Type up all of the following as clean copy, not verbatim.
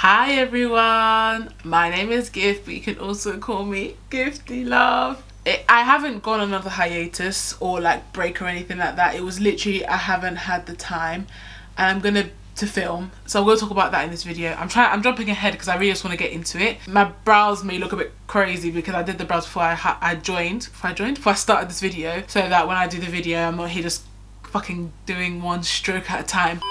Hi everyone, my name is Gift, but you can also call me Giftee Love. I haven't gone on another hiatus or like break or anything like that. It was literally I haven't had the time, and I'm gonna film, so I'm going to talk about that in this video. I'm jumping ahead because I really just want to get into it. My brows may look a bit crazy because I did the brows before I started this video, so that when I do the video I'm not here just fucking doing one stroke at a time.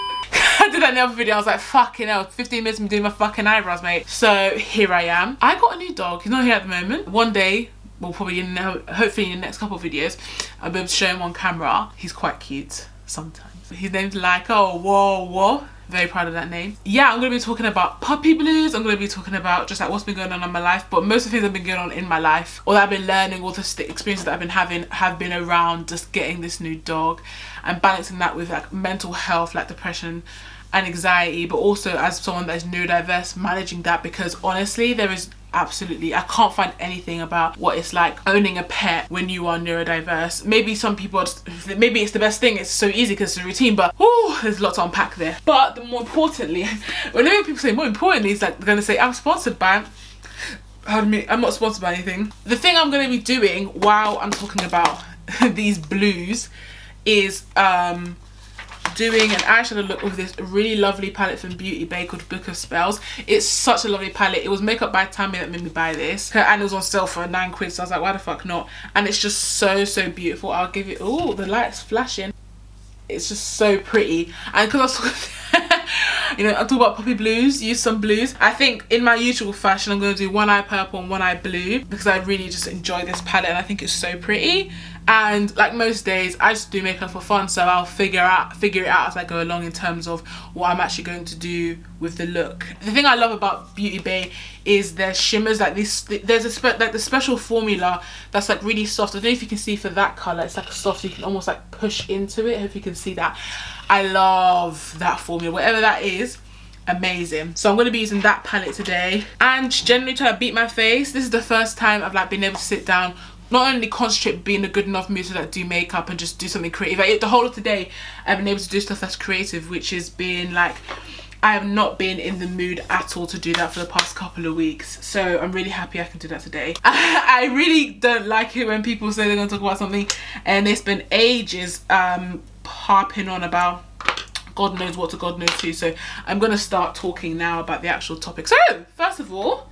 I did that in the other video. I was like, fucking hell, 15 minutes of me doing my fucking eyebrows, mate. So here I am. I got a new dog. He's not here at the moment. One day, well, probably hopefully in the next couple of videos, I'll be able to show him on camera. He's quite cute sometimes. His name's like, oh, whoa. Very proud of that name. Yeah, I'm going to be talking about puppy blues. I'm going to be talking about just like what's been going on in my life, but most of the things that have been going on in my life, or that I've been learning, all the experiences that I've been having have been around just getting this new dog and balancing that with like mental health, like depression and anxiety, but also as someone that is neurodiverse, managing that, because honestly there is absolutely, I can't find anything about what it's like owning a pet when you are neurodiverse. Maybe some people maybe it's the best thing, it's so easy because it's a routine, but there's a lot to unpack there. But more importantly, whenever people say more importantly, it's like they're gonna say I'm sponsored by, I'm not sponsored by anything. The thing I'm going to be doing while I'm talking about these blues is doing an eyeshadow look with this really lovely palette from Beauty Bay called Book of Spells. It's such a lovely palette. It was Makeup by Tammy that made me buy this, and it was on sale for £9, so I was like, why the fuck not? And it's just so beautiful. I'll give it, oh, the light's flashing. It's just so pretty. And because I was talking you know, I'm talking about puppy blues, use some blues. I think in my usual fashion I'm going to do one eye purple and one eye blue because I really just enjoy this palette and I think it's so pretty. And like most days I just do makeup for fun, so I'll figure it out as I go along in terms of what I'm actually going to do with the look. The thing I love about Beauty Bay is their shimmers, like this, there's like the special formula that's like really soft. I don't know if you can see for that colour, it's like soft, you can almost like push into it. I hope you can see that. I love that formula, whatever that is, amazing. So I'm going to be using that palette today and generally try to beat my face. This is the first time I've like been able to sit down, not only concentrate, be in a good enough mood to like do makeup and just do something creative. Like, the whole of today I've been able to do stuff that's creative, which has been like, I have not been in the mood at all to do that for the past couple of weeks, so I'm really happy I can do that today. I really don't like it when people say they're going to talk about something and they spend ages harping on about God knows what to God knows who, so I'm going to start talking now about the actual topic. So first of all,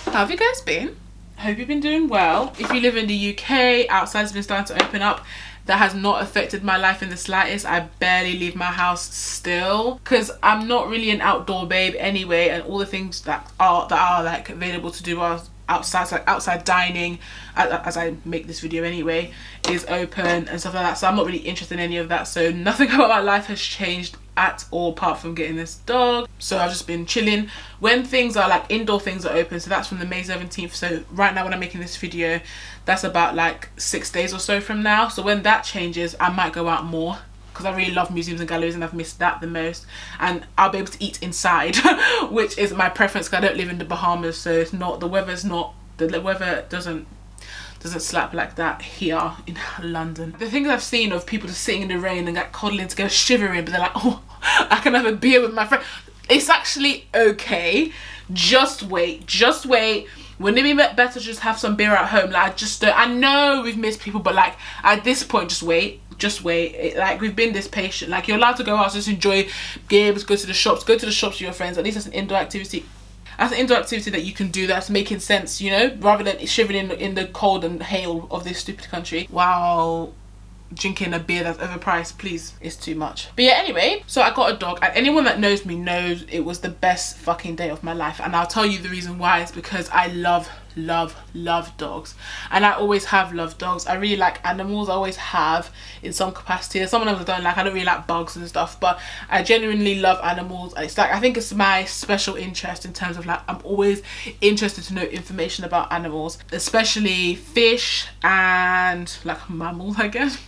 how have you guys been? Hope you've been doing well. If you live in the UK, outside's been starting to open up. That has not affected my life in the slightest. I barely leave my house still because I'm not really an outdoor babe anyway, and all the things that are like available to do are outside, so like outside dining, as I make this video anyway, is open and stuff like that, so I'm not really interested in any of that. So nothing about my life has changed at all apart from getting this dog. So I've just been chilling when things are like indoor things are open, so that's from the May 17th. So right now when I'm making this video, that's about like 6 days or so from now. So when that changes, I might go out more because I really love museums and galleries and I've missed that the most, and I'll be able to eat inside which is my preference because I don't live in the Bahamas, so it's not, the weather doesn't slap like that here in London. The things I've seen of people just sitting in the rain and like cuddling together, shivering, but they're like, oh, I can have a beer with my friend. It's actually okay. Just wait. Wouldn't it be better to just have some beer at home? Like, I know we've missed people, but like at this point, just wait. Like, we've been this patient. Like, you're allowed to go out, just enjoy games, go to the shops with your friends. At least that's an indoor activity. That's an indoor activity that you can do that's making sense, you know, rather than shivering in the cold and hail of this stupid country while drinking a beer that's overpriced. Please, it's too much. But yeah, anyway, so I got a dog, and anyone that knows me knows it was the best fucking day of my life, and I'll tell you the reason why. It's because I love dogs, and I always have loved dogs. I really like animals. I always have in some capacity. Some of them I don't like. I don't really like bugs and stuff, but I genuinely love animals. It's like, I think it's my special interest in terms of like, I'm always interested to know information about animals, especially fish and like mammals, I guess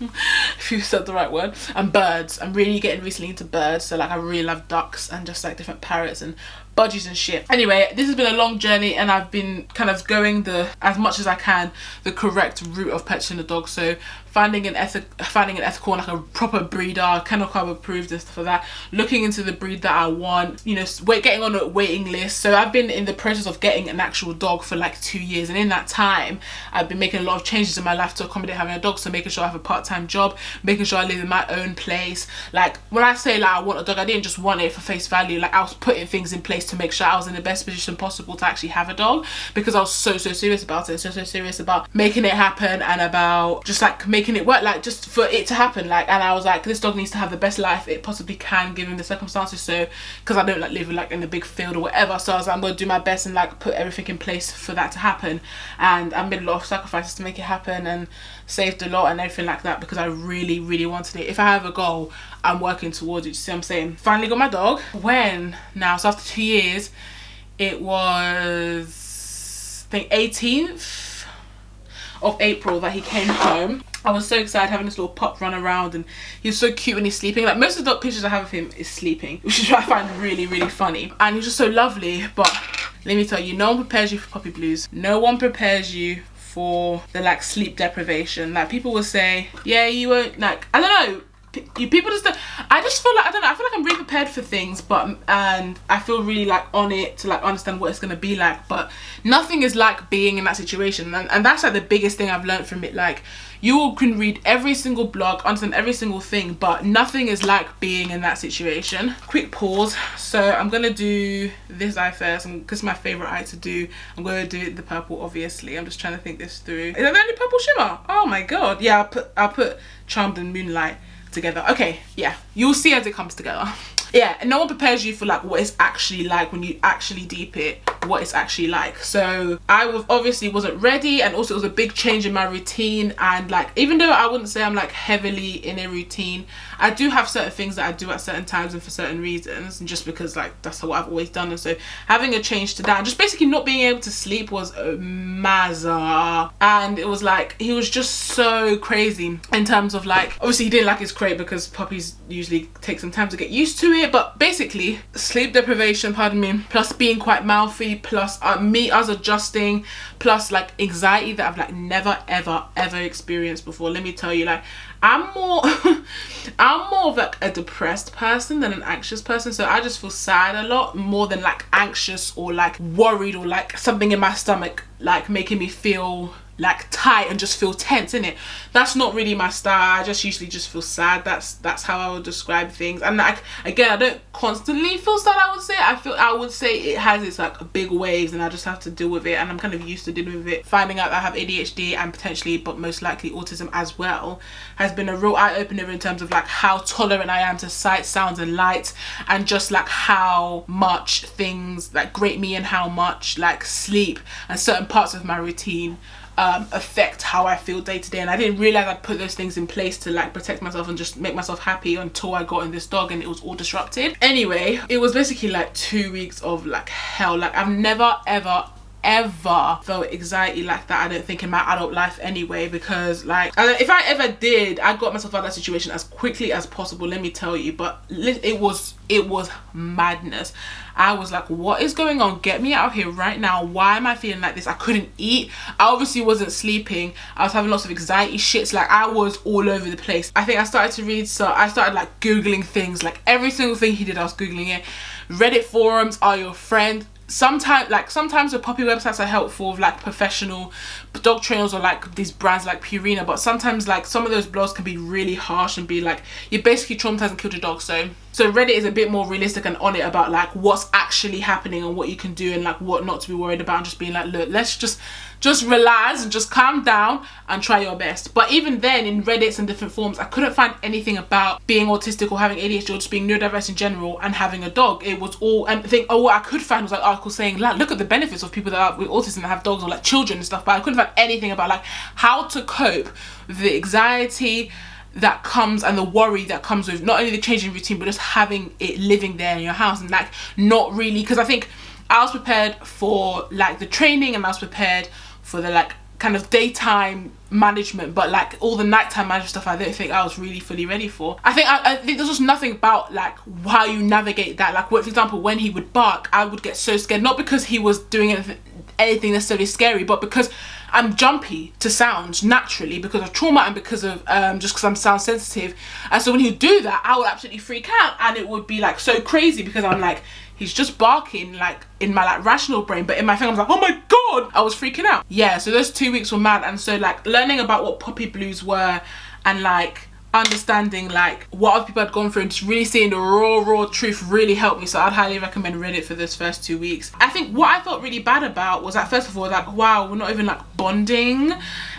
if you said the right word, and birds. I'm really getting recently into birds, so like I really love ducks and just like different parrots and budgies and shit. Anyway, this has been a long journey and I've been kind of going as much as I can the correct route of purchasing a dog. So finding an ethical and like a proper breeder, kennel club approved and stuff like that, looking into the breed that I want, you know, getting on a waiting list. So I've been in the process of getting an actual dog for like 2 years, and in that time I've been making a lot of changes in my life to accommodate having a dog. So making sure I have a part-time job, making sure I live in my own place. Like when I say like I want a dog, I didn't just want it for face value. Like I was putting things in place to make sure I was in the best position possible to actually have a dog, because I was so serious about it, so serious about making it happen and about just like making it work, like just for it to happen. Like, and I was like, this dog needs to have the best life it possibly can given the circumstances. So because I don't like live like in a big field or whatever, so I was like, I'm going to do my best and like put everything in place for that to happen. And I made a lot of sacrifices to make it happen and saved a lot and everything like that, because I really wanted it. If I have a goal, I'm working towards it. You see what I'm saying? Finally got my dog. When now, so after 2 years, it was I think 18th of April that he came home. I was so excited, having this little pup run around, and he was so cute when he's sleeping. Like most of the pictures I have of him is sleeping, which is what I find really funny. And he's just so lovely. But let me tell you, no one prepares you for puppy blues. No one prepares you for the like sleep deprivation. Like people will say, yeah, you won't, like, I don't know, people just don't, I just feel like, I don't know, I feel like I'm really prepared for things, but and I feel really like on it to like understand what it's gonna be like, but nothing is like being in that situation. And that's like the biggest thing I've learned from it. Like you all can read every single blog, understand every single thing, but nothing is like being in that situation. Quick pause. So I'm gonna do this eye first, and because it's my favorite eye to do, I'm gonna do the purple. Obviously, I'm just trying to think this through. Is that the only purple shimmer? Oh my god. Yeah, I'll put Charmed and Moonlight together. Okay, yeah, you'll see as it comes together. Yeah, and no one prepares you for like what it's actually like when you actually deep it, what it's actually like. So I obviously wasn't ready, and also it was a big change in my routine. And like, even though I wouldn't say I'm like heavily in a routine, I do have certain things that I do at certain times and for certain reasons, and just because like that's what I've always done. And so having a change to that, and just basically not being able to sleep, was a mazza. And it was like, he was just so crazy in terms of like, obviously he didn't like his crate because puppies usually take some time to get used to it, but basically sleep deprivation, pardon me, plus being quite mouthy, plus us adjusting, plus like anxiety that I've like never ever experienced before. Let me tell you, like I'm more I'm more of like a depressed person than an anxious person, so I just feel sad a lot more than like anxious or like worried or like something in my stomach like making me feel like tight and just feel tense in it. That's not really my style. I just usually just feel sad. That's how I would describe things. And like, again, I don't constantly feel sad. I would say it has its like big waves, and I just have to deal with it, and I'm kind of used to dealing with it. Finding out that I have ADHD and potentially, but most likely autism as well, has been a real eye-opener in terms of like how tolerant I am to sight, sounds and light, and just like how much things like grate me, and how much like sleep and certain parts of my routine affect how I feel day to day. And I didn't realize I'd put those things in place to like protect myself and just make myself happy until I got in this dog, and it was all disrupted. Anyway, it was basically like 2 weeks of like hell. Like I've never ever felt anxiety like that, I don't think, in my adult life anyway, because like if I ever did, I got myself out of that situation as quickly as possible, let me tell you. But it was madness. I was like, what is going on? Get me out of here right now. Why am I feeling like this? I couldn't eat. I obviously wasn't sleeping. I was having lots of anxiety shits. Like I was all over the place. I think I started to read, so I started like Googling things. Like every single thing he did, I was Googling it. Reddit forums are your friend. Sometimes the puppy websites are helpful with like professional dog trainers or like these brands like Purina, but sometimes like some of those blogs can be really harsh and be like, you basically traumatized and killed your dog. So Reddit is a bit more realistic and on it about like what's actually happening and what you can do and like what not to be worried about, and just being like, look, let's just relax and just calm down and try your best. But even then, in Reddits and different forums, I couldn't find anything about being autistic or having ADHD or just being neurodiverse in general and having a dog. It was all, and I think, what I could find was like articles saying like, look at the benefits of people that are with autism that have dogs, or like children and stuff, but I couldn't find anything about like how to cope with the anxiety that comes and the worry that comes with not only the changing routine, but just having it living there in your house. And like not really, because I think I was prepared for like the training, and I was prepared for the like kind of daytime management, but like all the nighttime management stuff, I don't think I was really fully ready for. I think there's just nothing about like how you navigate that. Like, for example, when he would bark, I would get so scared, not because he was doing anything necessarily scary, but because I'm jumpy to sound naturally because of trauma and because of just because I'm sound sensitive. And so when he would do that, I would absolutely freak out, and it would be like so crazy because I'm like, he's just barking like in my like rational brain, but in my thing I was like, oh my god, I was freaking out. Yeah, so those 2 weeks were mad. And so like learning about what puppy blues were and like understanding like what other people had gone through and just really seeing the raw truth really helped me. So I'd highly recommend Reddit for those first 2 weeks. I think what I felt really bad about was that, first of all, like, wow, we're not even like bonding.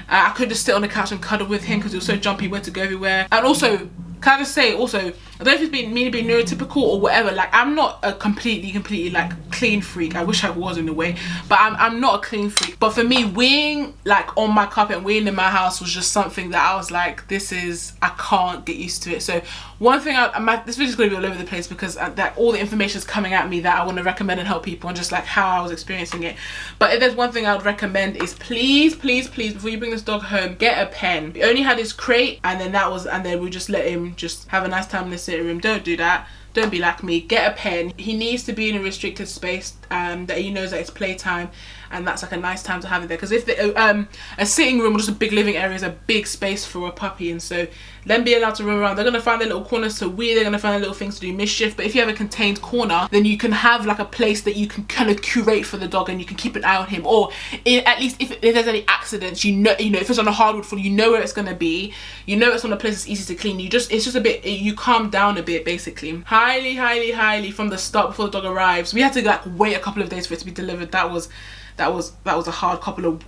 I could just sit on the couch and cuddle with him because he was so jumpy, went to go everywhere. And also, can I just say also, I don't know if it's been me being neurotypical or whatever, like I'm not a completely like clean freak. I wish I was in a way, but I'm not a clean freak. But for me, weeing like on my carpet and weeing in my house was just something that I was like, this is, I can't get used to it. So one thing, this video's gonna be all over the place because that all the information is coming at me that I want to recommend and help people and just like how I was experiencing it. But if there's one thing I would recommend is please before you bring this dog home, get a pen. We only had his crate and then we just let him just have a nice time in the sitting room. Don't do that. Don't be like me. Get a pen. He needs to be in a restricted space that he knows that it's playtime, and that's like a nice time to have it there. Because if a sitting room or just a big living area is a big space for a puppy, and so them being allowed to roam around, they're gonna find their little corners to wee, they're gonna find their little things to do mischief. But if you have a contained corner, then you can have like a place that you can kind of curate for the dog, and you can keep an eye on him, or at least if there's any accidents, you know if it's on a hardwood floor, you know where it's gonna be, you know it's on a place that's easy to clean. It's just a bit, you calm down a bit basically. Highly from the start, before the dog arrives, we had to like wait a couple of days for it to be delivered. That was a hard couple of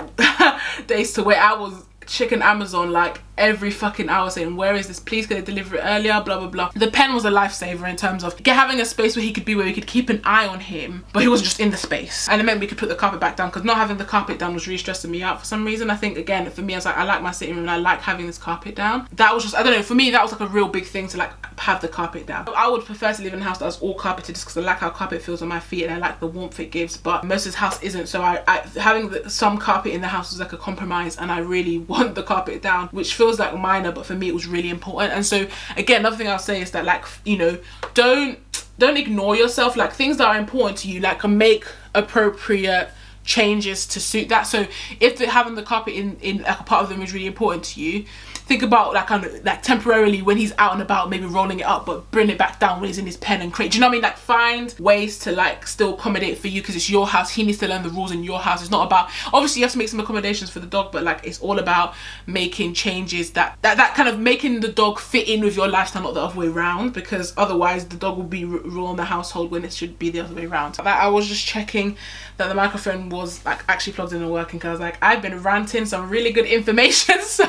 days to wait. I was checking Amazon like every fucking hour saying, where is this, please can they deliver it earlier, blah blah blah. The pen was a lifesaver in terms of having a space where he could be, where we could keep an eye on him, but he wasn't just in the space. And it meant we could put the carpet back down, because not having the carpet down was really stressing me out for some reason. I think again for me, I was like, I like my sitting room and I like having this carpet down. That was just, I don't know, for me that was like a real big thing to like have the carpet down. I would prefer to live in a house that was all carpeted just because I like how carpet feels on my feet and I like the warmth it gives, but most of this house isn't. So having some carpet in the house was like a compromise, and I really want the carpet down, which feels like minor, but for me it was really important. And so again, another thing I'll say is that, like, you know, don't ignore yourself. Like, things that are important to you, like, can make appropriate changes to suit that. So if having the carpet in like a part of them is really important to you, think about like kind of like temporarily when he's out and about, maybe rolling it up but bring it back down when he's in his pen and crate. Do you know what I mean? Like, find ways to like still accommodate for you, because it's your house. He needs to learn the rules in your house. It's not about, obviously you have to make some accommodations for the dog, but like it's all about making changes that kind of making the dog fit in with your lifestyle, not the other way around, because otherwise the dog will be ruling the household when it should be the other way around. Like, I was just checking that the microphone was like actually plugged in and working, because I was like, I've been ranting some really good information, so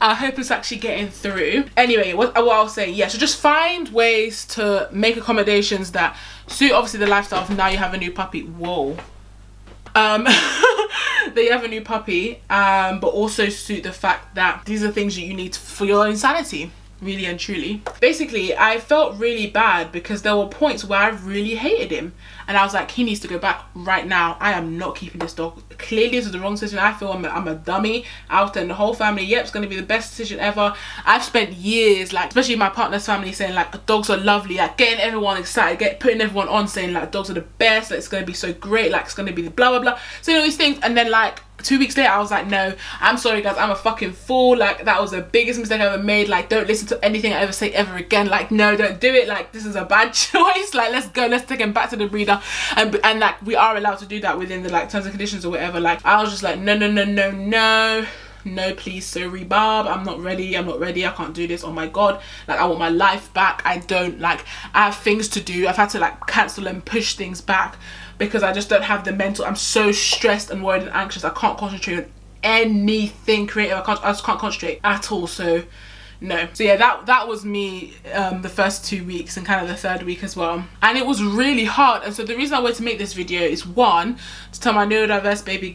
I hope it's actually getting through. Anyway, what I'll say, yeah, so just find ways to make accommodations that suit obviously the lifestyle of now you have a new puppy. Whoa. That you have a new puppy, but also suit the fact that these are things that you need for your own sanity, really and truly. Basically, I felt really bad because there were points where I really hated him, and I was like, he needs to go back right now. I am not keeping this dog. Clearly this is the wrong decision. I feel I'm a dummy. I was telling the whole family, yep, it's going to be the best decision ever. I've spent years, like, especially my partner's family, saying like dogs are lovely, like getting everyone excited, putting everyone on, saying like dogs are the best, like it's going to be so great, like it's going to be the blah blah blah, saying all these things. And then like 2 weeks later I was like, no, I'm sorry guys, I'm a fucking fool. Like, that was the biggest mistake I ever made. Like, don't listen to anything I ever say ever again. Like, no, don't do it. Like, this is a bad choice. Like, let's go, let's take him back to the breeder. And like, we are allowed to do that within the like terms and conditions or whatever. Like, I was just like, no, please, sorry Bob, I'm not ready, I can't do this. Oh my god, like, I want my life back. I have things to do. I've had to like cancel and push things back because I just don't have the mental. I'm so stressed and worried and anxious, I can't concentrate on anything creative. I just can't concentrate at all. So no. So yeah, that was me the first 2 weeks and kind of the third week as well, and it was really hard. And so the reason I wanted to make this video is, one, to tell my neurodiverse baby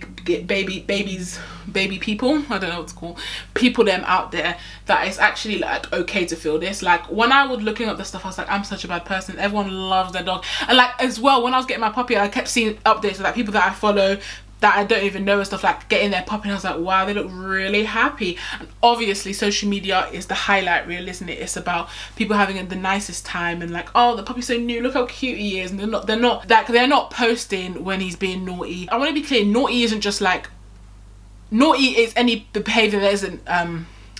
people, I don't know what to call people, them out there, that it's actually like okay to feel this. Like, when I was looking up the stuff, I was like, I'm such a bad person, everyone loves their dog. And like, as well, when I was getting my puppy, I kept seeing updates of like people that I follow that I don't even know and stuff, like getting their puppy, and I was like, wow, they look really happy. And obviously social media is the highlight reel, isn't it? It's about people having the nicest time and like, oh, the puppy's so new, look how cute he is. And they're not posting when he's being naughty. I want to be clear, naughty isn't just like naughty is any behavior that isn't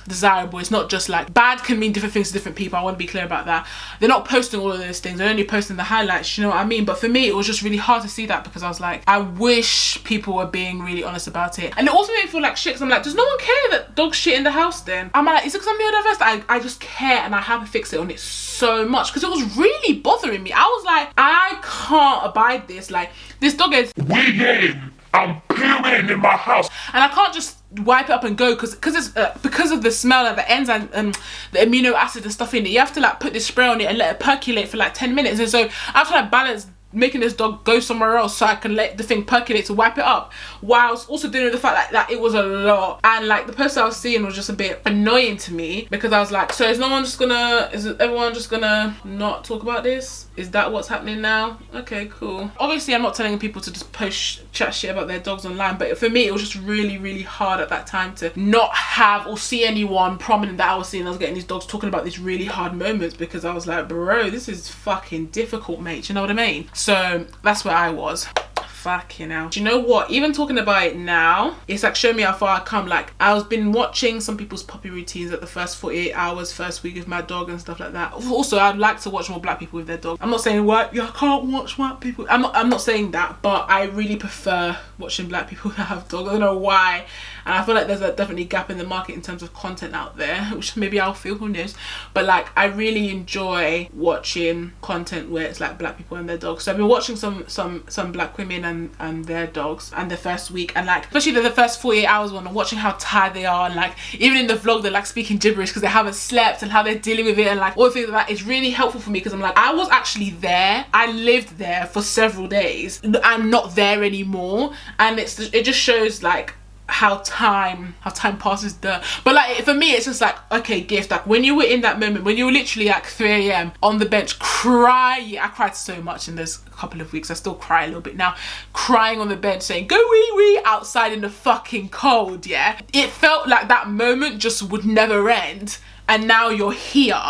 desirable. It's not just like, bad can mean different things to different people. I want to be clear about that. They're not posting all of those things, they're only posting the highlights, you know what I mean? But for me, it was just really hard to see that, because I was like, I wish people were being really honest about it. And it also made me feel like shit, because I'm like, does no one care that dogs shit in the house then? I'm like, is it because I'm neurodiverse? I just care, and I have to fix it on it so much, because it was really bothering me. I was like, I can't abide this. Like, this dog is weeing, I'm pooing in my house, and I can't just wipe it up and go, because of the smell and the enzyme and the amino acid and stuff in it. You have to like put this spray on it and let it percolate for like 10 minutes, and so I have to like balance making this dog go somewhere else so I can let the thing percolate to wipe it up, whilst also dealing with the fact that it was a lot. And like, the person I was seeing was just a bit annoying to me, because I was like, so is everyone just gonna not talk about this? Is that what's happening now? Okay, cool. Obviously, I'm not telling people to just chat shit about their dogs online, but for me, it was just really, really hard at that time to not have or see anyone prominent that I was seeing. I was getting these dogs talking about these really hard moments, because I was like, bro, this is fucking difficult, mate. You know what I mean? So that's where I was. Fucking hell. Do you know what? Even talking about it now, it's like showing me how far I come. Like, I've been watching some people's puppy routines at the first 48 hours, first week with my dog and stuff like that. Also, I'd like to watch more black people with their dogs. I'm not saying I can't watch white people. I'm not saying that, but I really prefer watching black people that have dogs. I don't know why. And I feel like there's a definitely gap in the market in terms of content out there, which maybe I'll feel, who knows. But like, I really enjoy watching content where it's like black people and their dogs. So I've been watching some black women and their dogs, and the first week, and like, especially the first 48 hours one, and watching how tired they are, and like, even in the vlog they're like speaking gibberish because they haven't slept, and how they're dealing with it, and like all the things like that is really helpful for me, because I'm like, I was actually there, I lived there for several days, I'm not there anymore, and it just shows like how time passes but like, for me it's just like, okay, Gift, like when you were in that moment, when you were literally like 3 AM on the bench crying, I cried so much in those couple of weeks, I still cry a little bit now, crying on the bench saying go wee wee outside in the fucking cold, yeah, it felt like that moment just would never end, and now you're here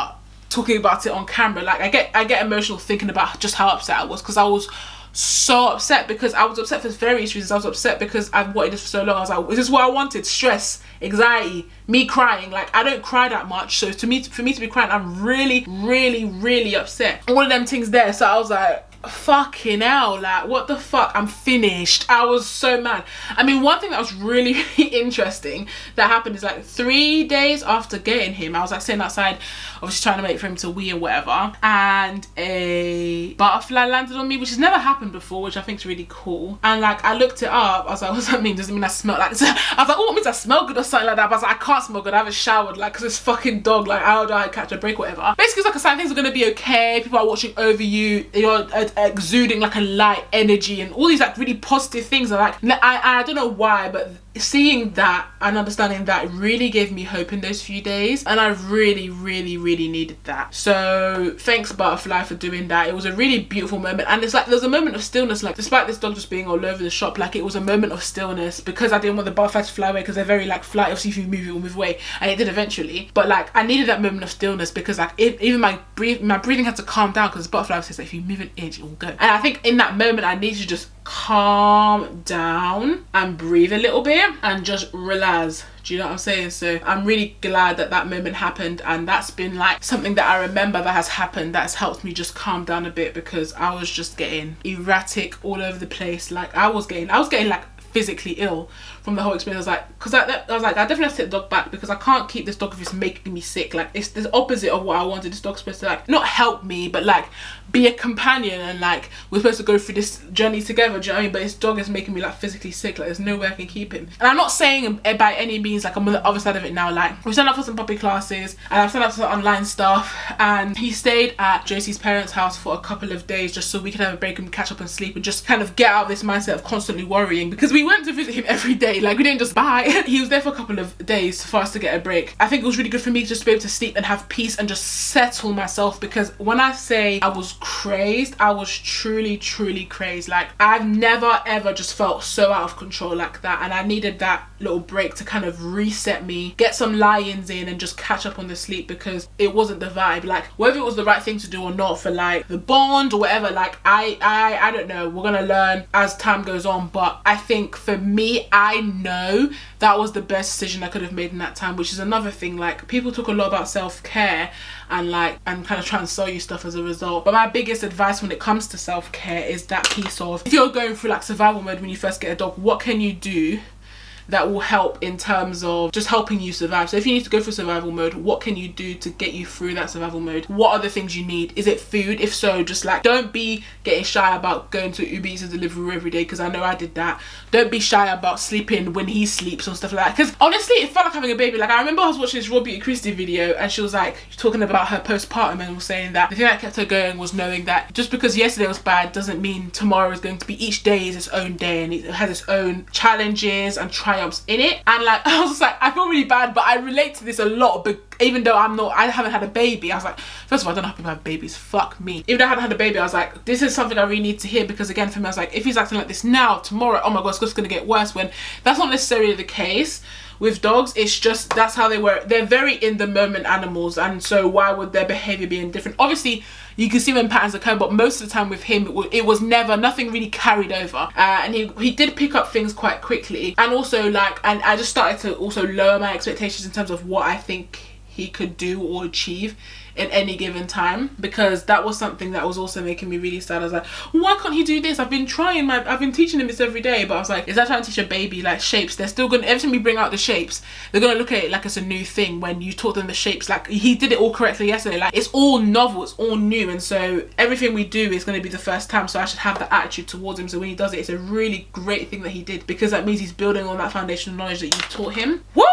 talking about it on camera. Like, I get emotional thinking about just how upset I was, because I was so upset, because I was upset for various reasons. I was upset because I've wanted this for so long. I was like, is this what I wanted? Stress, anxiety, me crying. Like, I don't cry that much, so for me to be crying, I'm really, really, really upset. All of them things there. So I was like, fucking hell, like, what the fuck, I'm finished. I was so mad. I mean, one thing that was really, really interesting that happened is like 3 days after getting him, I was like sitting outside, obviously trying to wait for him to wee or whatever, and a butterfly landed on me, which has never happened before, which I think is really cool. And like, I looked it up, I was like, what does that mean? Does it mean I smell like, I was like, oh, it means I smell good or something like that. But I was like, I can't smell good, I haven't showered, like, because this fucking dog, like, how do I catch a break or whatever? Basically, it's like a sign things are gonna be okay, people are watching over you, you're exuding like a light energy and all these like really positive things. And like, I don't know why, but seeing that and understanding that really gave me hope in those few days, and I really, really, really needed that. So thanks Butterfly for doing that. It was a really beautiful moment, and it's like there's a moment of stillness, like despite this dog just being all over the shop, like it was a moment of stillness, because I didn't want the butterfly to fly away, because they're very like flight, obviously if you move it will move away, and it did eventually. But like, I needed that moment of stillness, because like even my breathing had to calm down, because the butterfly says that if you move an inch it will go. And I think in that moment I needed to just calm down and breathe a little bit and just relax. Do you know what I'm saying? So I'm really glad that that moment happened, and that's been like something that I remember that has happened that's helped me just calm down a bit, because I was just getting erratic all over the place. Like I was getting like physically ill from the whole experience. I was like, because I was like, I definitely have to take the dog back, because I can't keep this dog if it's making me sick. Like, it's the opposite of what I wanted. This dog's supposed to like not help me, but like be a companion, and like we're supposed to go through this journey together, do you know what I mean? But this dog is making me like physically sick. Like, there's no way I can keep him. And I'm not saying by any means like I'm on the other side of it now. Like, we've signed up for some puppy classes, and I've signed up for some online stuff, and he stayed at Josie's parents' house for a couple of days just so we could have a break and catch up and sleep, and just kind of get out of this mindset of constantly worrying, because we went to visit him every day. Like, we didn't just bye. He was there for a couple of days for us to get a break. I think it was really good for me to just be able to sleep and have peace and just settle myself, because when I say I was crazed, I was truly, truly crazed. Like, I've never ever just felt so out of control like that, and I needed that little break to kind of reset me, get some lie-ins in, and just catch up on the sleep, because it wasn't the vibe. Like, whether it was the right thing to do or not for like the bond or whatever, like I don't know, we're gonna learn as time goes on. But I think think for me, I know that was the best decision I could have made in that time, which is another thing. Like, people talk a lot about self-care and kind of try and sell you stuff as a result, but my biggest advice when it comes to self-care is that piece of, if you're going through like survival mode when you first get a dog, what can you do that will help in terms of just helping you survive? So if you need to go through survival mode, what can you do to get you through that survival mode? What are the things you need? Is it food? If so, just like, don't be getting shy about going to Uber Eats and Deliveroo every day, because I know I did that. Don't be shy about sleeping when he sleeps and stuff like that, because honestly it felt like having a baby. Like, I remember I was watching this Raw Beauty Christie video and she was like talking about her postpartum and was saying that the thing that kept her going was knowing that just because yesterday was bad doesn't mean tomorrow is going to be, each day is its own day and it has its own challenges and triumphs in it. And like, I was just like, I feel really bad, but I relate to this a lot, but even though I haven't had a baby, I was like, first of all, I don't know how people have babies, fuck me. Even though I hadn't had a baby, I was like, this is something I really need to hear, because again, for me, I was like, if he's acting like this now, tomorrow, oh my god, it's just gonna get worse, when that's not necessarily the case. With dogs, it's just, that's how they were. They're very in the moment animals, and so why would their behavior be any different? Obviously you can see when patterns occur, but most of the time with him it was never, nothing really carried over, and he did pick up things quite quickly. And also like, and I just started to also lower my expectations in terms of what I think he could do or achieve in any given time, because that was something that was also making me really sad. I was like, why can't he do this? I've been teaching him this every day, but I was like, is that trying to teach a baby like shapes? They're still gonna, every time we bring out the shapes, they're gonna look at it like it's a new thing when you taught them the shapes. Like, he did it all correctly yesterday. Like, it's all novel, it's all new, and so everything we do is going to be the first time, so I should have that attitude towards him. So when he does it, it's a really great thing that he did, because that means he's building on that foundational knowledge that you taught him. Woo!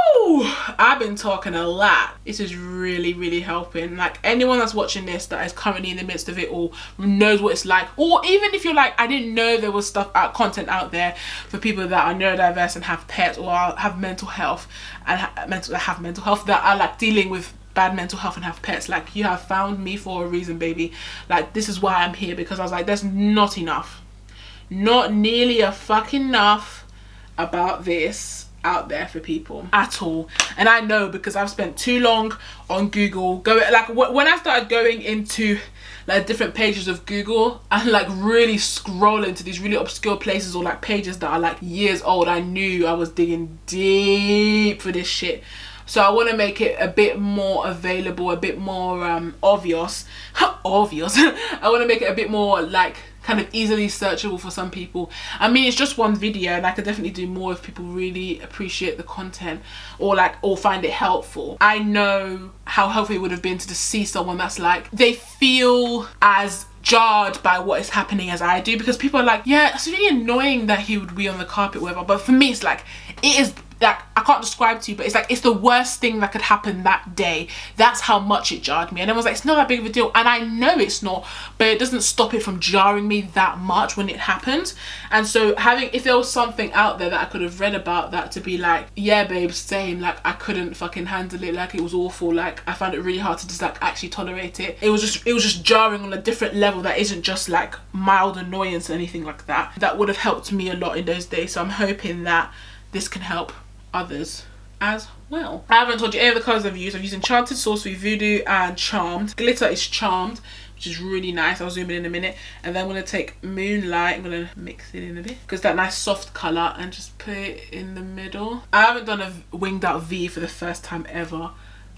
I've been talking a lot. This is really helping. Like, anyone that's watching this that is currently in the midst of it all knows what it's like, or even if you're like, I didn't know there was content out there for people that are neurodiverse and have pets, or have mental health and have mental health, that are like dealing with bad mental health and have pets. Like, you have found me for a reason, baby. Like, this is why I'm here, because I was like, there's not enough, not nearly a fucking enough about this out there for people at all. And I know, because I've spent too long on Google when I started going into like different pages of Google and like really scrolling to these really obscure places, or like pages that are like years old, I knew I was digging deep for this shit. So I want to make it a bit more available, a bit more obvious. Obvious. I want to make it a bit more like kind of easily searchable for some people. I mean, it's just one video, and I could definitely do more if people really appreciate the content or find it helpful. I know how helpful it would have been to just see someone that's like, they feel as jarred by what is happening as I do, because people are like, yeah, it's really annoying that he would be on the carpet, whatever. But for me, it's like, it is like, I can't describe to you, but it's like, it's the worst thing that could happen that day. That's how much it jarred me. And everyone's like, it's not that big of a deal, and I know it's not, but it doesn't stop it from jarring me that much when it happens. And so if there was something out there that I could have read about that, to be like, yeah babe, same, like, I couldn't fucking handle it, like, it was awful, like, I found it really hard to just like actually tolerate it. It was just jarring on a different level that isn't just like mild annoyance or anything like that. That would have helped me a lot in those days. So I'm hoping that this can help others as well. I haven't told you any of the colours I've used. I've used Enchanted, Sorcery, Voodoo and Charmed. Glitter is Charmed, which is really nice. I'll zoom in a minute. And then I'm going to take Moonlight. I'm going to mix it in a bit, because that nice soft colour, and just put it in the middle. I haven't done a winged out V for the first time ever.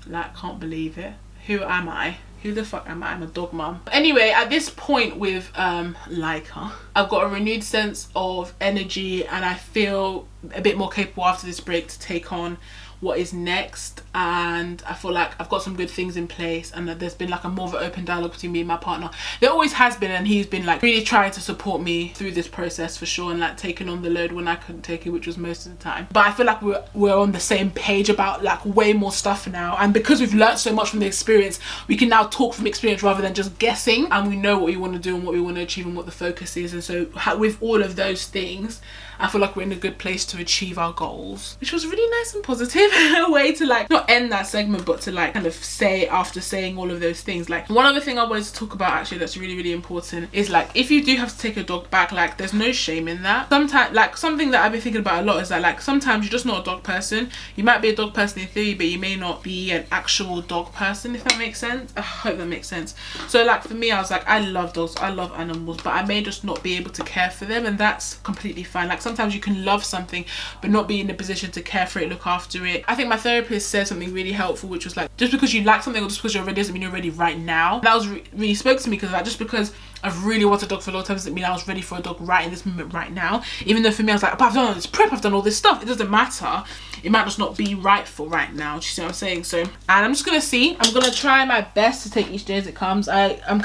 Like, can't believe it. Who am I? Who the fuck am I? I'm a dog mum. Anyway, at this point with Leica, I've got a renewed sense of energy, and I feel a bit more capable after this break to take on what is next. And I feel like I've got some good things in place, and that there's been like a more of an open dialogue between me and my partner. There always has been, and he's been like really trying to support me through this process for sure, and like taking on the load when I couldn't take it, which was most of the time. But I feel like we're on the same page about like way more stuff now, and because we've learned so much from the experience, we can now talk from experience rather than just guessing, and we know what we want to do and what we want to achieve and what the focus is. And so with all of those things, I feel like we're in a good place to achieve our goals, which was really nice and positive. a way to like not end that segment, but to like kind of say, after saying all of those things, like one other thing I wanted to talk about actually that's really, really important is like, if you do have to take your dog back, like there's no shame in that. Sometimes, like something that I've been thinking about a lot is that like sometimes you're just not a dog person. You might be a dog person in theory, but you may not be an actual dog person, if that makes sense. I hope that makes sense. So like for me, I was like, I love dogs, I love animals, but I may just not be able to care for them, and that's completely fine. Like sometimes you can love something but not be in a position to care for it, look after it. I think my therapist said something really helpful, which was like, just because you like something or just because you're ready doesn't mean you're ready right now. That was really spoke to me, because like, just because I've really wanted a dog for a long time doesn't mean I was ready for a dog right in this moment right now. Even though for me I was like, but I've done all this prep, I've done all this stuff, it doesn't matter. It might just not be right for right now. Do you see what I'm saying? So, and I'm just gonna see, I'm gonna try my best to take each day as it comes. I'm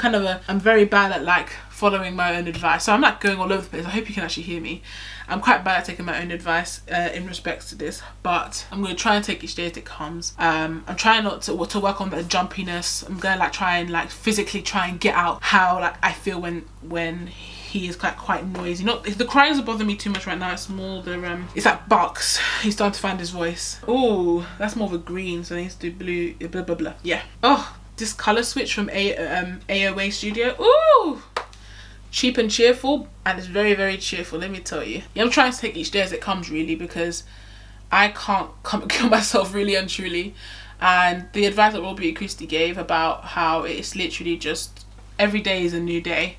very bad at like following my own advice, so I'm like going all over the place. I hope you can actually hear me. I'm quite bad at taking my own advice in respects to this, but I'm going to try and take each day as it comes. I'm trying not to work on the jumpiness. I'm going to like try and like physically try and get out how like I feel when he is quite noisy. Not the crying doesn't bother me too much right now. It's more the it's like barks. He's starting to find his voice. Oh, that's more of a green, so I need to do blue. Blah blah blah. Yeah. Oh, this color switch from AOA Studio. Ooh. Cheap and cheerful, and it's very, very cheerful, let me tell you. Yeah, I'm trying to take each day as it comes really, because I can't kill myself really and truly. And the advice that Robbie Christie gave about how it's literally just every day is a new day,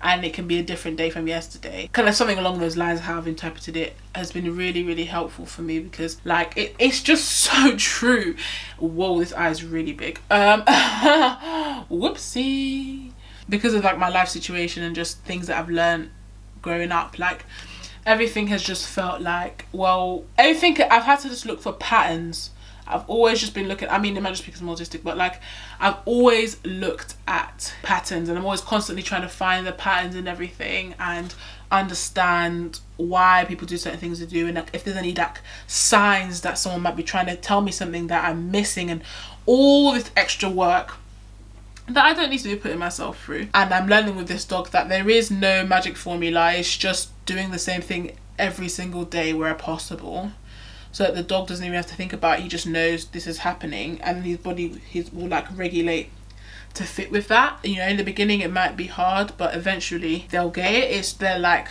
and it can be a different day from yesterday. Kind of something along those lines, how I've interpreted it, has been really, really helpful for me, because like it's just so true. Whoa, this eye is really big. Whoopsie. Because of like my life situation and just things that I've learned growing up, like everything has just felt like, well, everything I've had to just look for patterns. I've always just been looking, I mean, it might just be because I'm autistic, but like I've always looked at patterns, and I'm always constantly trying to find the patterns in everything and understand why people do certain things they do, and like if there's any like signs that someone might be trying to tell me something that I'm missing, and all this extra work that I don't need to be putting myself through. And I'm learning with this dog that there is no magic formula. It's just doing the same thing every single day where possible, so that the dog doesn't even have to think about it. He just knows this is happening, and his body will like regulate to fit with that. You know, in the beginning it might be hard, but eventually they'll get it. They're like,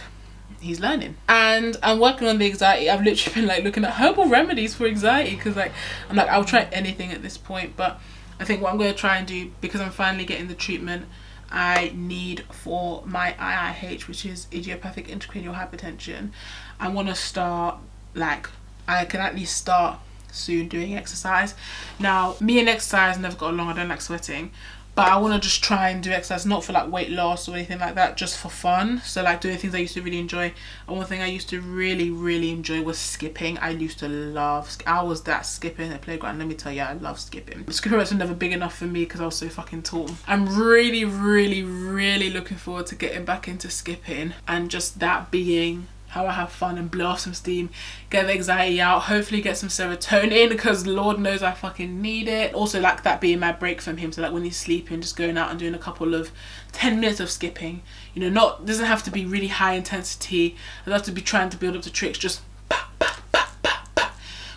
he's learning. And I'm working on the anxiety. I've literally been like looking at herbal remedies for anxiety, because like I'm like, I'll try anything at this point. But I think what I'm going to try and do, because I'm finally getting the treatment I need for my IIH, which is idiopathic intracranial hypertension, I want to start, like, I can at least start soon doing exercise. Now, me and exercise never got along. I don't like sweating, but I want to just try and do exercise, not for like weight loss or anything like that, just for fun. So like doing things I used to really enjoy. And one thing I used to really, really enjoy was skipping. I used to love, I was that skipping at the playground. Let me tell you, I love skipping. But skipping ropes were never big enough for me because I was so fucking tall. I'm really, really, really looking forward to getting back into skipping, and just that being how I have fun and blow off some steam, get the anxiety out, hopefully get some serotonin, because Lord knows I fucking need it. Also like that being my break from him, so like when he's sleeping, just going out and doing a couple of 10 minutes of skipping. You know, doesn't have to be really high intensity, I don't have to be trying to build up the tricks, just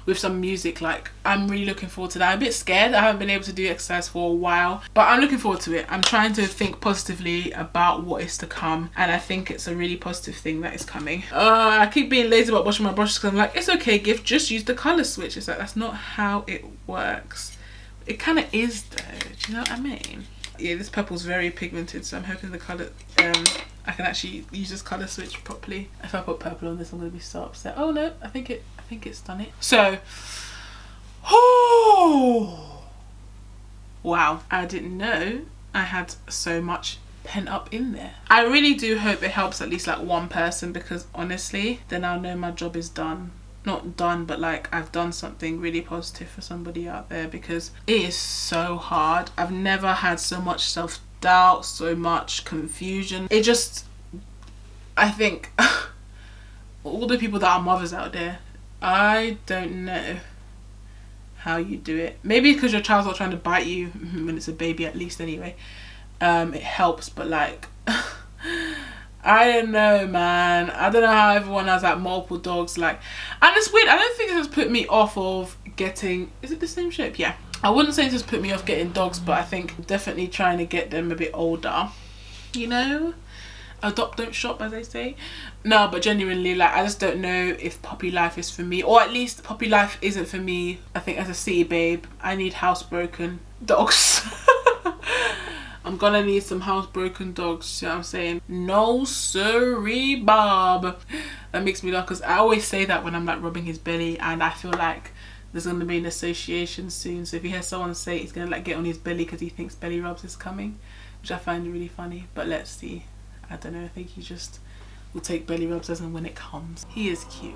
with some music. Like I'm really looking forward to that. I'm a bit scared, I haven't been able to do exercise for a while, but I'm looking forward to it. I'm trying to think positively about what is to come, and I think it's a really positive thing that is coming. I keep being lazy about washing my brushes, because I'm like, it's okay Gift, just use the colour switch. It's like, that's not how it works. It kind of is though, do you know what I mean? Yeah, this purple's very pigmented, so I'm hoping the colour, I can actually use this colour switch properly. If I put purple on this, I'm going to be so upset. Oh no, I think it's done it. So, oh wow, I didn't know I had so much pent up in there. I really do hope it helps at least like one person, because honestly, then I'll know my job is done. Not done, but like I've done something really positive for somebody out there, because it is so hard. I've never had so much self-doubt, so much confusion. It just, I think all the people that are mothers out there, I don't know how you do it. Maybe because your child's not trying to bite you when it's a baby, at least anyway. It helps, but like I don't know, man. I don't know how everyone has like multiple dogs, like, and it's weird. I don't think this has put me off of getting, is it the same shape? Yeah. I wouldn't say this has put me off getting dogs, but I think definitely trying to get them a bit older, you know? Adopt, don't shop, as they say. No, but genuinely, like, I just don't know if puppy life is for me, or at least puppy life isn't for me. I think as a city babe, I need housebroken dogs. I'm gonna need some housebroken dogs, you know what I'm saying? No siree, Bob. That makes me laugh because I always say that when I'm like rubbing his belly, and I feel like there's gonna be an association soon. So if you hear someone say he's gonna like get on his belly because he thinks belly rubs is coming, which I find really funny, but let's see. I don't know, I think he just will take belly rubs as and when it comes. He is cute.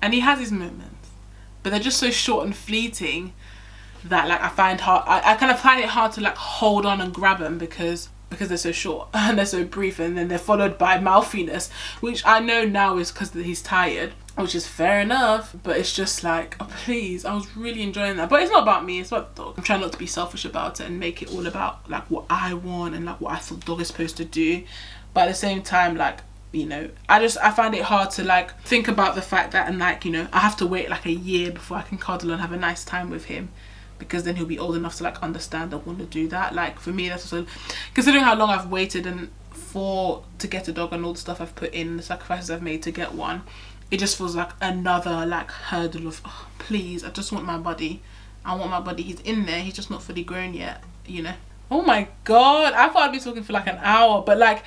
And he has his moments, but they're just so short and fleeting that like I kind of find it hard to like hold on and grab them because they're so short and they're so brief, and then they're followed by mouthiness, which I know now is because he's tired, which is fair enough, but it's just like, oh please, I was really enjoying that. But it's not about me, it's about the dog. I'm trying not to be selfish about it and make it all about like what I want and like what I thought the dog is supposed to do, but at the same time, like, you know, I find it hard to like think about the fact that, and like, you know, I have to wait like a year before I can cuddle and have a nice time with him, because then he'll be old enough to like understand and want to do that. Like for me, that's also, considering how long I've waited and to get a dog and all the stuff I've put in, the sacrifices I've made to get one, it just feels like another like hurdle of, oh, please, I just want my buddy. I want my buddy. He's in there, he's just not fully grown yet, you know. Oh my god, I thought I'd be talking for like an hour, but like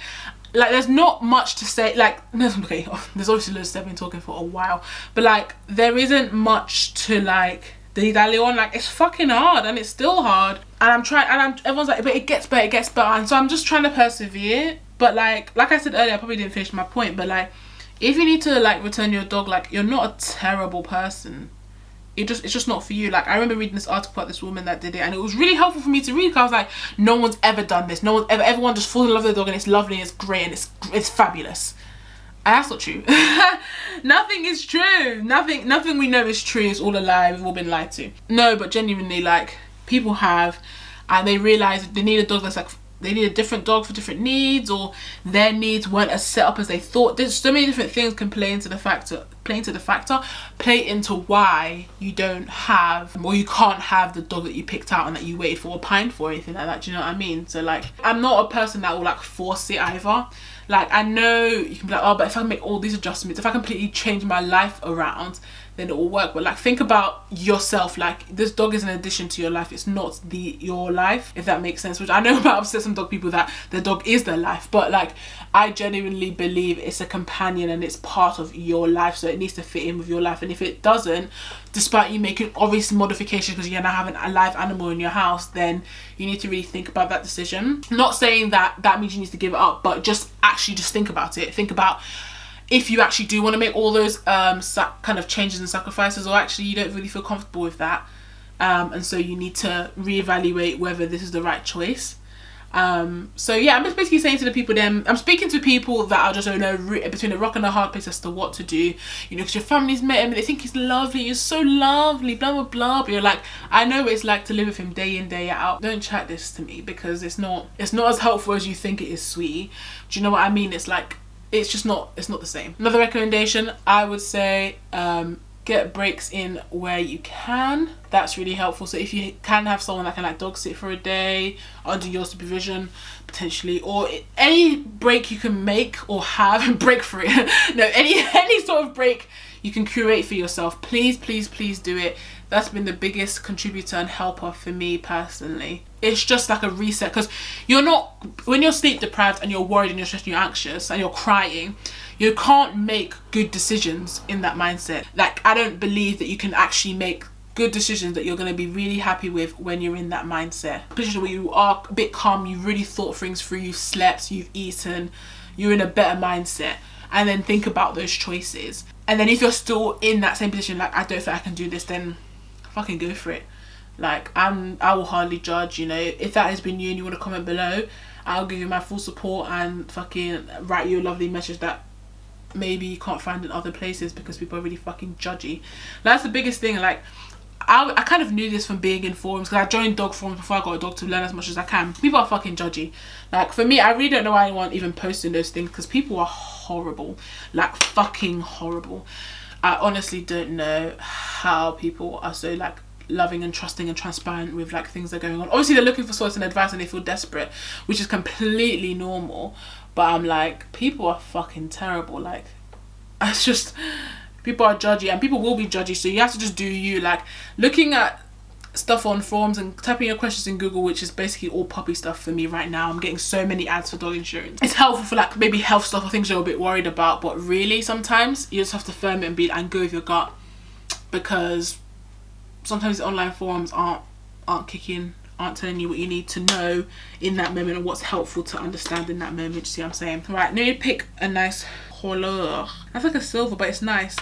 there's not much to say. Like, okay, there's obviously loads of I've been talking for a while, but like there isn't much to like dilly-dally on. Like, it's fucking hard, and it's still hard, and I'm trying, and everyone's like, but it gets better, and so I'm just trying to persevere. But like I said earlier, I probably didn't finish my point, but like, if you need to like return your dog, like, you're not a terrible person. It's just not for you. Like, I remember reading this article about this woman that did it, and it was really helpful for me to read, because I was like, no one's ever done this. No one's ever, everyone just falls in love with their dog, and it's lovely, and it's great, and it's fabulous. And that's not true. Nothing is true. Nothing we know is true. It's all a lie. We've all been lied to. No, but genuinely, like, people have, and they realize they need a dog that's like, they need a different dog for different needs, or their needs weren't as set up as they thought. There's so many different things can play into why you don't have, or you can't have, the dog that you picked out and that you waited for or pined for, or anything like that. Do you know what I mean? So like, I'm not a person that will like force it either. Like, I know you can be like, oh, but if I make all these adjustments, if I completely change my life around, then it will work. But like, think about yourself. Like, this dog is an addition to your life. It's not your life, if that makes sense. Which I know might upset some dog people that their dog is their life, but like, I genuinely believe it's a companion and it's part of your life, so it needs to fit in with your life. And if it doesn't, despite you making obvious modifications because you're now having a live animal in your house, then you need to really think about that decision. Not saying that means you need to give it up, but just think about it. Think about if you actually do want to make all those kind of changes and sacrifices, or actually you don't really feel comfortable with that, and so you need to reevaluate whether this is the right choice. So yeah, I'm just basically saying to the people, I'm speaking to people that are just, you know, between a rock and a hard place as to what to do, you know, because your family's met him and they think he's lovely, you're so lovely, blah blah blah, but you're like, I know what it's like to live with him day in day out. Don't chat this to me, because it's not as helpful as you think it is, sweetie. Do you know what I mean? It's like, it's not the same. Another recommendation, I would say, get breaks in where you can. That's really helpful. So if you can have someone that can like dog sit for a day under your supervision, potentially, or any break you can make or have, break for it. No, any sort of break you can curate for yourself, please do it. That's been the biggest contributor and helper for me personally. It's just like a reset, because when you're sleep deprived and you're worried and you're stressed and you're anxious and you're crying, you can't make good decisions in that mindset. Like, I don't believe that you can actually make good decisions that you're going to be really happy with when you're in that mindset. Position where you are a bit calm, you've really thought things through, you've slept, you've eaten, you're in a better mindset, and then think about those choices. And then if you're still in that same position, like, I don't think I can do this, then fucking go for it. Like, I will hardly judge, you know. If that has been you and you want to comment below, I'll give you my full support and fucking write you a lovely message that maybe you can't find in other places, because people are really fucking judgy. That's the biggest thing. Like, I kind of knew this from being in forums, because I joined dog forums before I got a dog to learn as much as I can. People are fucking judgy. Like, for me, I really don't know why anyone even posting those things, because people are horrible. Like, fucking horrible. I honestly don't know how people are so, like, loving and trusting and transparent with, like, things that are going on. Obviously, they're looking for source and advice and they feel desperate, which is completely normal. But I'm like, people are fucking terrible. Like, it's just, people are judgy, and people will be judgy, so you have to just do you. Like, looking at stuff on forums and typing your questions in Google, which is basically all puppy stuff for me right now. I'm getting so many ads for dog insurance. It's helpful for, like, maybe health stuff or things you're a bit worried about, but really sometimes you just have to firm it and go with your gut, because sometimes the online forums aren't telling you what you need to know in that moment, and what's helpful to understand in that moment. You see what I'm saying? Right, now you pick a nice color. That's like a silver, but it's nice.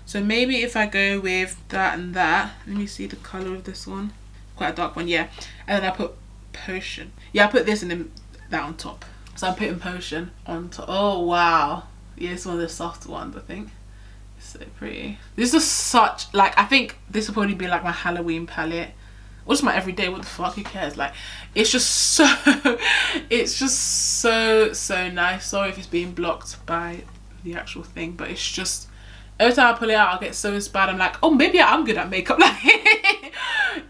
So maybe if I go with that and that, let me see the color of this one. Quite a dark one, yeah. And then I put potion. Yeah, I put this and then that on top. So I'm putting potion on top. Oh wow. Yeah, it's one of the soft ones, I think. It's so pretty. This is such, like, I think this will probably be like my Halloween palette. Or just my everyday, what the fuck, who cares? Like, it's just so, it's just so nice. Sorry if it's being blocked by the actual thing, but it's just, every time I pull it out, I get so inspired. I'm like, oh, maybe I'm good at makeup. Like,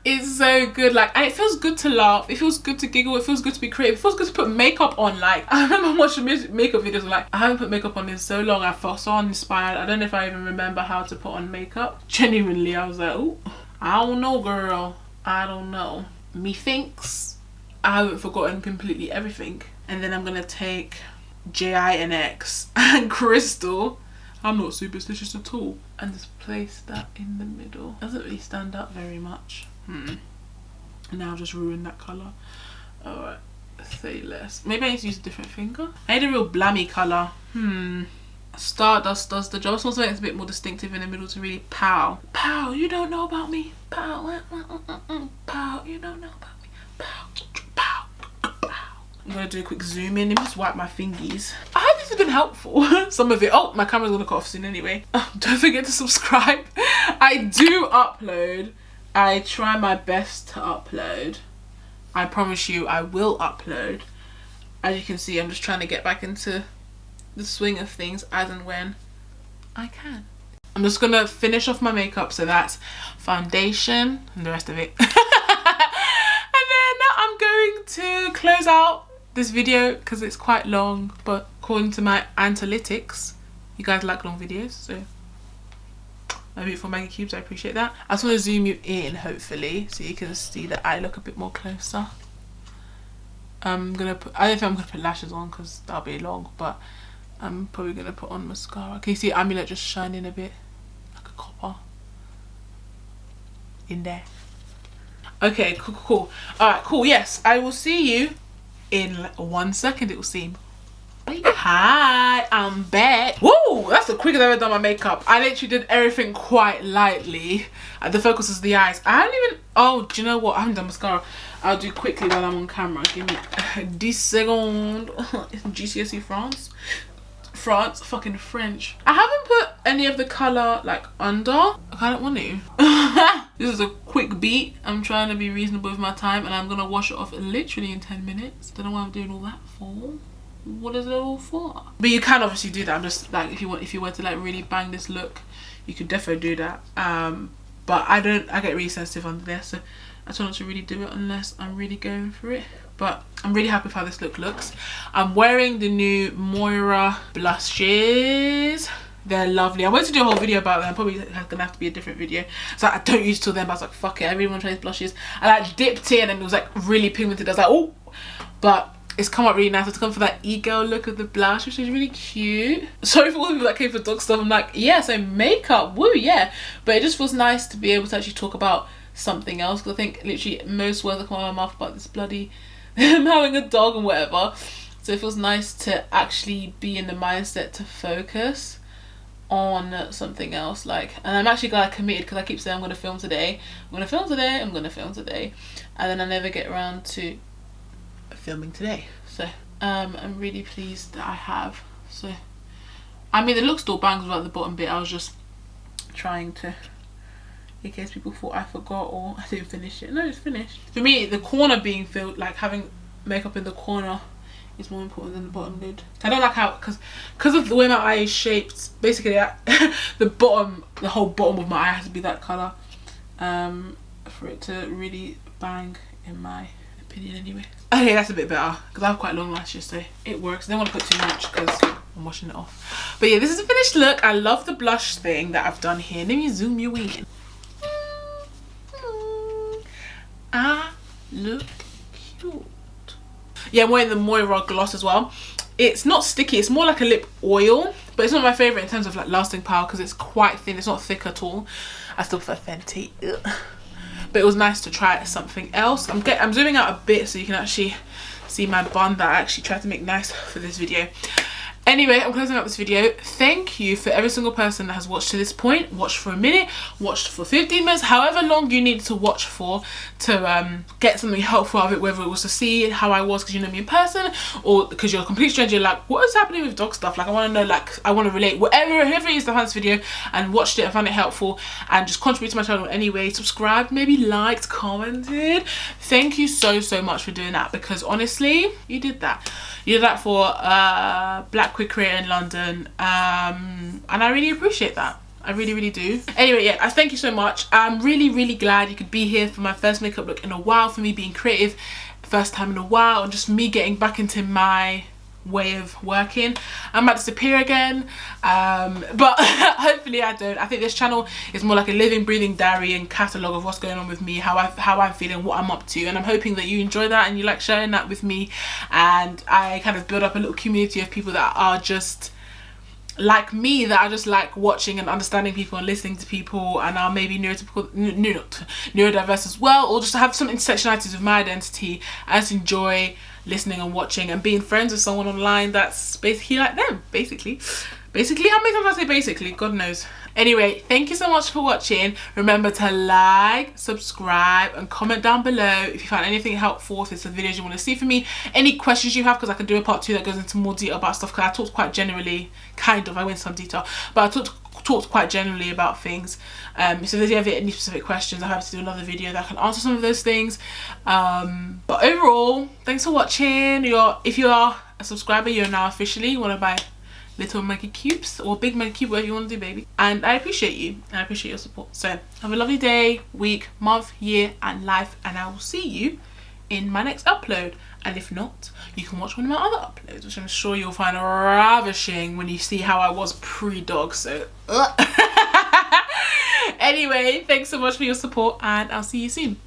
it's so good. Like, and it feels good to laugh. It feels good to giggle. It feels good to be creative. It feels good to put makeup on. Like, I remember watching makeup videos. I'm like, I haven't put makeup on in so long. I felt so uninspired. I don't know if I even remember how to put on makeup. Genuinely, I was like, oh, I don't know, girl. I don't know. Methinks I haven't forgotten completely everything. And then I'm gonna take JINX and Crystal. I'm not superstitious at all. And just place that in the middle. Doesn't really stand out very much. And now I've just ruined that colour. Alright, say less. Maybe I need to use a different finger. I need a real blammy colour. Stardust does the job. I just want something that's a bit more distinctive in the middle to really pow. Pow, you don't know about me. Pow, pow, you don't know about me. Pow, pow, pow. I'm gonna do a quick zoom in and just wipe my fingies. I hope this has been helpful. Some of it. Oh, my camera's gonna cut off soon anyway. Don't forget to subscribe. I do upload. I try my best to upload. I promise you I will upload. As you can see, I'm just trying to get back into the swing of things as and when I can. I'm just gonna finish off my makeup, so that's foundation and the rest of it. And then I'm going to close out this video because it's quite long, but according to my analytics, you guys like long videos, so my beautiful Maggi Cubes, I appreciate that. I just want to zoom you in, hopefully, so you can see that I look a bit more closer. I'm gonna put, I don't think I'm gonna put lashes on because that'll be long, but I'm probably gonna put on mascara. Can you see Amulet just shining a bit like a copper in there? Okay, cool. Alright, cool. Yes, I will see you in 1 second, it will seem. Hi, I'm back. Woo, that's the quickest I've ever done my makeup. I literally did everything quite lightly. The focus is the eyes. I haven't even, oh, do you know what? I haven't done mascara. I'll do quickly while I'm on camera. Give me 10 seconds. GCSE France, fucking French. I haven't put any of the colour like under. I don't want to. This is a quick beat. I'm trying to be reasonable with my time, and I'm gonna wash it off literally in 10 minutes. Don't know why I'm doing all that for. What is it all for? But you can obviously do that. I'm just like, if you were to like really bang this look, you could definitely do that. But I get really sensitive under there, so I try not to really do it unless I'm really going for it. But I'm really happy with how this look looks. I'm wearing the new Moira blushes. They're lovely. I wanted to do a whole video about them. Probably gonna have to be a different video. So I don't use it till then, but I was like, fuck it, I really want to try these blushes. I like dipped in and it was like really pigmented. I was like, oh, but it's come out really nice. It's come for that e-girl look of the blush, which is really cute. Sorry for all the people that came for dog stuff. I'm like, yeah, so makeup, woo, yeah. But it just feels nice to be able to actually talk about something else, because I think literally most words that come out of my mouth about this bloody having a dog and whatever. So it feels nice to actually be in the mindset to focus on something else. Like, and I'm actually glad I committed, because I keep saying I'm gonna film today, I'm gonna film today, I'm gonna film today, and then I never get around to filming today. So I'm really pleased that I have. So I mean, the look still bangs about the bottom bit. I was just trying to, in case people thought I forgot or I didn't finish it. No, it's finished. For me, the corner being filled, like having makeup in the corner, is more important than the bottom lid. I don't like how, because of the way my eye is shaped, basically the whole bottom of my eye has to be that colour for it to really bang, in my opinion anyway. Okay, that's a bit better because I have quite long lashes, so it works. I don't want to put too much because I'm washing it off. But yeah, this is a finished look. I love the blush thing that I've done here. Let me zoom you in. I look cute. Yeah, I'm wearing the Moira gloss as well. It's not sticky, it's more like a lip oil, but it's not my favourite in terms of like lasting power because it's quite thin. It's not thick at all. I still prefer Fenty. Ugh. But it was nice to try something else. I'm zooming out a bit so you can actually see my bun that I actually tried to make nice for this video. Anyway, I'm closing out this video. Thank you for every single person that has watched to this point. Watched for a minute, watched for 15 minutes, however long you need to watch for to get something helpful out of it, whether it was to see how I was because you know me in person, or because you're a complete stranger, you're like, what is happening with dog stuff? Like, I want to know, like, I want to relate. Whoever it is that found this video and watched it and found it helpful and just contribute to my channel anyway, subscribed, maybe liked, commented. Thank you so much for doing that, because honestly, you did that. You did that for Black Queer Creator in London, and I really appreciate that. I really do. Anyway, yeah, I thank you so much. I'm really glad you could be here for my first makeup look in a while, for me being creative, first time in a while, and just me getting back into my way of working. I might disappear again, but hopefully I don't. I think this channel is more like a living, breathing diary and catalogue of what's going on with me, how I'm feeling, what I'm up to, and I'm hoping that you enjoy that and you like sharing that with me, and I kind of build up a little community of people that are just like me, that I just like watching and understanding people and listening to people, and are maybe neurodiverse as well, or just have some intersectionalities with my identity. I just enjoy listening and watching and being friends with someone online that's basically like them. Basically, how many times I say basically? God knows. Anyway, thank you so much for watching. Remember to like, subscribe and comment down below if you found anything helpful, if there's some videos you want to see from me, any questions you have, because I can do a part 2 that goes into more detail about stuff, because I talked quite generally, I went into some detail, but I talked quite generally about things. So if you have any specific questions, I have to do another video that can answer some of those things. But overall, thanks for watching. If you are a subscriber, you're now officially one of my little Maggi Cubes, or big Maggi Cube, whatever you want to do, baby. And I appreciate you, and I appreciate your support. So have a lovely day, week, month, year and life, and I will see you in my next upload. And if not, you can watch one of my other uploads, which I'm sure you'll find ravishing when you see how I was pre-dog. So anyway, thanks so much for your support, and I'll see you soon.